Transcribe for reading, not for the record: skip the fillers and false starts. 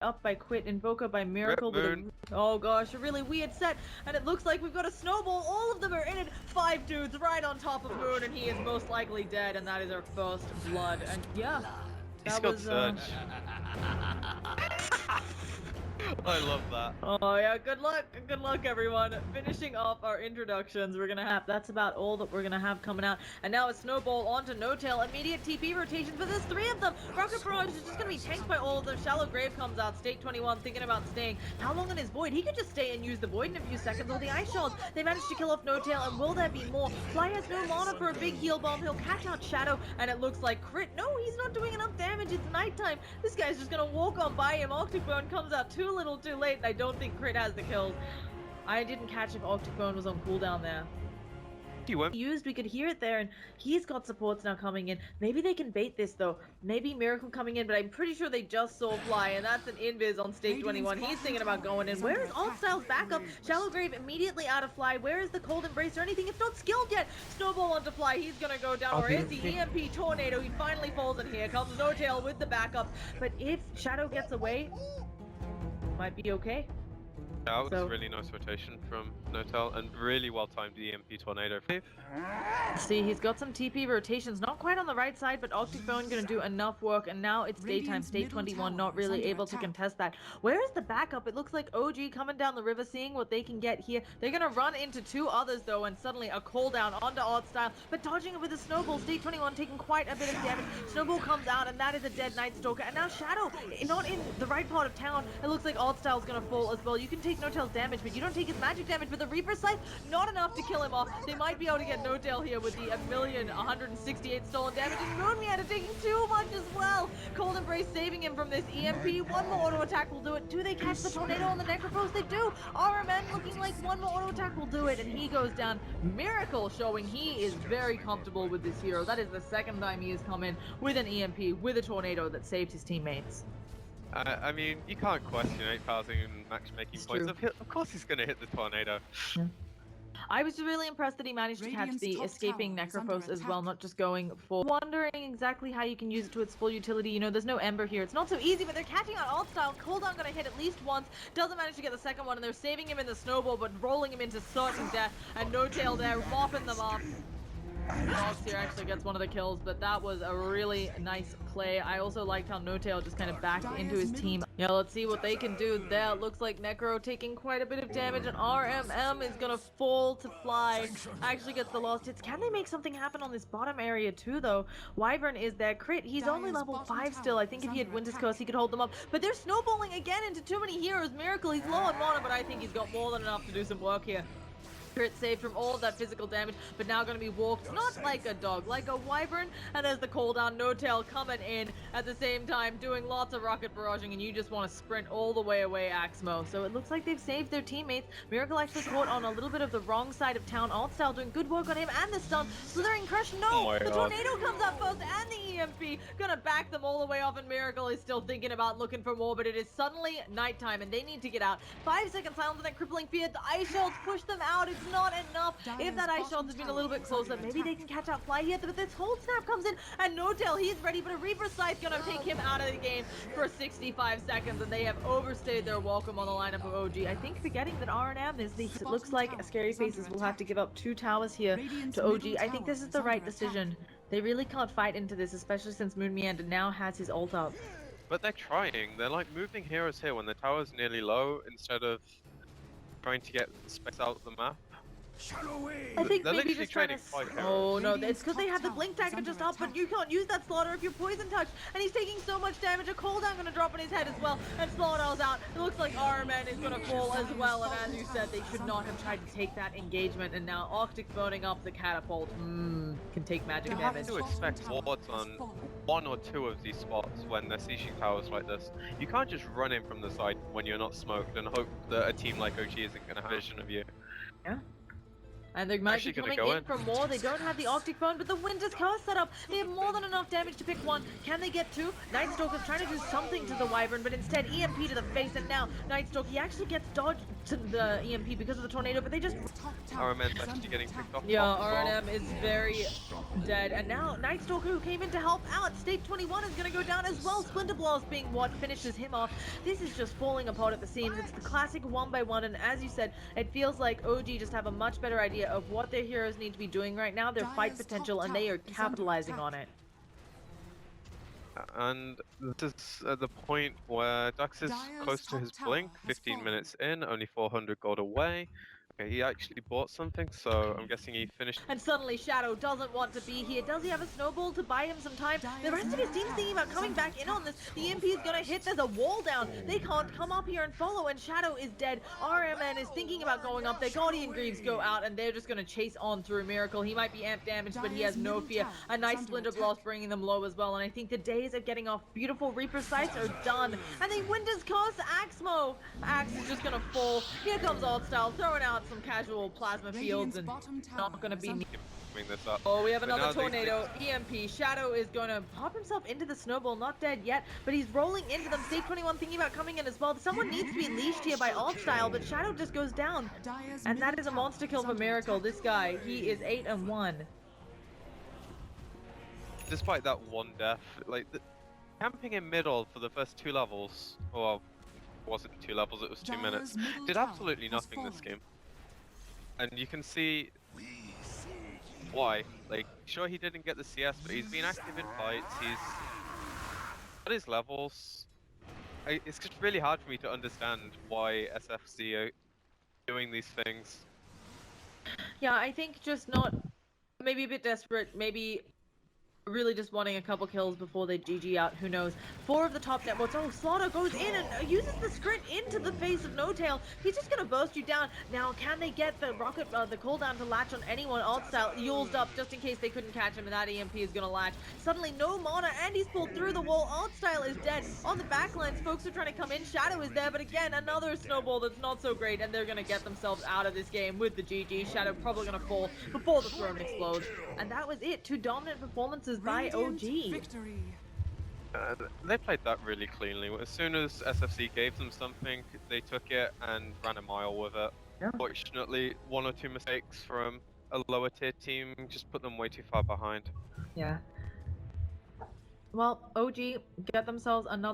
up by Quit, Invoker by Miracle with Moon. oh gosh, a really weird set, and it looks like we've got a snowball. All of them are in it. 5 dudes right on top of Moon, and he is most likely dead, and that is our first blood. And yeah, that was Surge. I love that. Oh yeah, good luck everyone. Finishing off our introductions, we're gonna have, that's about all that we're gonna have coming out. And now it's Snowball onto No Tail, immediate TP rotations, but there's 3 of them. Rocket Barrage is just gonna be tanked by all of them. Shallow Grave comes out, State 21 thinking about staying. How long in his Void? He could just stay and use the Void in a few seconds or the Ice Shards. They managed to kill off No Tail, and will there be more? Fly has no mana for a big heal bomb. He'll catch out Shadow, and it looks like Crit. No, he's not doing enough damage. It's nighttime. This guy's just gonna walk on by him. Octobone comes out too little too late, and I don't think Crit has the kills. I didn't catch if Octobone was on cooldown there. He went. We could hear it there, and he's got supports now coming in. Maybe they can bait this though. Maybe Miracle coming in, but I'm pretty sure they just saw Fly, and that's an invis on Stake 21. He's thinking about going in. Where is Alt-Style's backup? Shallow Grave immediately out of Fly. Where is the Cold Embrace or anything? It's not skilled yet. Snowball onto Fly. He's gonna go down. Or is he? EMP Tornado. He finally falls, and here comes No Tail with the backup. But if Shadow gets away, might be okay. That was a really nice rotation from No Tail, and really well timed EMP Tornado. See, he's got some TP rotations, not quite on the right side, but Octobone gonna do enough work, and now it's daytime. State 21 not really able to contest that. Where is the backup? It looks like OG coming down the river, seeing what they can get here. They're gonna run into 2 others though, and suddenly a call down onto Oddstyle, but dodging it with a Snowball. State 21 taking quite a bit of damage. Snowball comes out, and that is a dead Night Stalker, and now Shadow, not in the right part of town. It looks like Oddstyle's gonna fall as well. You can take No Tail's damage, but you don't take his magic damage. But the Reaper Scythe, not enough to kill him off. They might be able to get No Tail here with the 1,168 stolen damage. And Moonmeander taking too much as well. Cold Embrace saving him from this EMP. One more auto attack will do it. Do they catch the tornado on the Necropose? They do. RMN looking like one more auto attack will do it, and he goes down. Miracle showing he is very comfortable with this hero. That is the second time he has come in with an EMP, with a tornado that saved his teammates. I mean, you can't question 8,000 matchmaking points. Of course he's going to hit the tornado. Yeah. I was really impressed that he managed to catch the escaping Necropose as well, not just going for wondering exactly how you can use it to its full utility. You know, there's no Ember here. It's not so easy, but they're catching on Alt-Style. Cooldown gonna hit at least once. Doesn't manage to get the second one, and they're saving him in the Snowball, but rolling him into certain death. And No Tail there, mopping them up. Seer actually gets one of the kills, but that was a really nice play. I also liked how No Tail just kind of backed into his team. Yeah, let's see what they can do there. It looks like Necro taking quite a bit of damage, and RMM is gonna fall to Fly. Actually gets the lost hits. Can they make something happen on this bottom area too, though? Wyvern is there. Crit, he's only level 5 still. I think if he had Winter's Curse, he could hold them up. But they're snowballing again into too many heroes. Miracle, he's low on mana, but I think he's got more than enough to do some work here. Crit saved from all of that physical damage, but now going to be walked not like a dog, like a wyvern. And there's the cooldown. No Tail coming in at the same time, doing lots of rocket barraging, and you just want to sprint all the way away, Ax.Mo. So it looks like they've saved their teammates. Miracle actually caught on a little bit of the wrong side of town. Alt-Style doing good work on him, and the stun. Slithering Crush, no! The tornado comes up first, and the EMP. Gonna back them all the way off, and Miracle is still thinking about looking for more, but it is suddenly nighttime, and they need to get out. 5 seconds silence, and then crippling fear. The ice shells push them out. It's not enough. If that ice shot has been a little bit closer, maybe they can catch out Fly here, but this hold snap comes in, and No Tail, he's ready, but a Reaper Scythe gonna take him out of the game for 65 seconds, and they have overstayed their welcome on the lineup of OG. I think forgetting that RNM is the... It looks like SCARYFACEZZZZZ will have to give up 2 towers here to OG. I think this is the right decision. They really can't fight into this, especially since Moonmeander now has his ult up. But they're trying. They're like moving heroes here when the tower's nearly low, instead of trying to get space out of the map. I think they're maybe just trying to... Oh no, it's because they have the blink dagger just up, but you can't use that Slaughter if you're poison touch, and he's taking so much damage. A cooldown gonna drop on his head as well, and Slaughter's out. It looks like RMN is gonna fall as well, and as you said, they should not have tried to take that engagement, and now Arctic burning up the catapult can take magic damage. You have to expect wards on 1 or 2 of these spots when they're sieging towers like this. You can't just run in from the side when you're not smoked and hope that a team like OG isn't gonna have vision of you. Yeah. And they might Actually be gonna coming go in for more. They don't have the Arctic Phone, but the Winter's Curse set up. They have more than enough damage to pick one. Can they get two? Nightstalker's trying to do something to the Wyvern, but instead EMP to the face. And now Nightstalker, he actually gets dodged to the EMP because of the tornado, but they just... RMN's actually getting picked off Yeah, top as well. RNM is very dead. And now Nightstalker, who came in to help out, State 21 is going to go down as well. Splinter Blast being what finishes him off. This is just falling apart at the seams. It's the classic 1x1, and as you said, it feels like OG just have a much better idea of what their heroes need to be doing right now, their fight potential, and they are capitalizing on it. And this is at the point where Dax is close to his blink, 15 minutes in, only 400 gold away. Okay, he actually bought something, so I'm guessing he finished. And suddenly Shadow doesn't want to be here. Does he have a snowball to buy him some time? The rest of his team's thinking about coming back in on this. The EMP is gonna hit. There's a wall down. They can't come up here and follow, and Shadow is dead. RMN is thinking about going up there. Guardian Greaves go out, and they're just gonna chase on through Miracle. He might be amp damaged, but he has no fear. A nice Splinter Blast bringing them low as well, and I think the days of getting off beautiful Reaper sights are done. And they Winter's Curse Ax.Mo. Axe is just gonna fall. Here comes Alt Style, throwing out some casual plasma fields, and not gonna be... This up. Oh, we have But another now tornado. EMP. Shadow is going to pop himself into the snowball. Not dead yet, but he's rolling into them. State 21 thinking about coming in as well. Someone needs to be leashed here by Alt Style, but Shadow just goes down. And that is a monster kill for Miracle. This guy, he is 8-1. Despite that one death, like camping in middle for the first 2 levels, well, it wasn't 2 levels, it was 2 minutes, did absolutely nothing this game. And you can see why. Like, sure, he didn't get the CS, but he's been active in fights, he's at his levels. It's just really hard for me to understand why SFC are doing these things. Yeah, I think just not... maybe a bit desperate, maybe... really just wanting a couple kills before they GG out, who knows. 4 of the top networks. Oh, Slaughter goes in and uses the script into the face of No Tail. He's just gonna burst you down. Now, can they get the rocket, the cooldown to latch on anyone? Alt Style Yule's up just in case they couldn't catch him, and that EMP is gonna latch. Suddenly, no mana, and he's pulled through the wall. Alt Style is dead. On the backlines, folks are trying to come in. Shadow is there, but again, another snowball that's not so great, and they're gonna get themselves out of this game with the GG. Shadow probably gonna fall before the throne explodes. And that was it. 2 dominant performances by OG. Victory. They played that really cleanly. As soon as SFC gave them something, they took it and ran a mile with it. Yeah. Fortunately, 1 or 2 mistakes from a lower tier team just put them way too far behind. Yeah. Well, OG get themselves another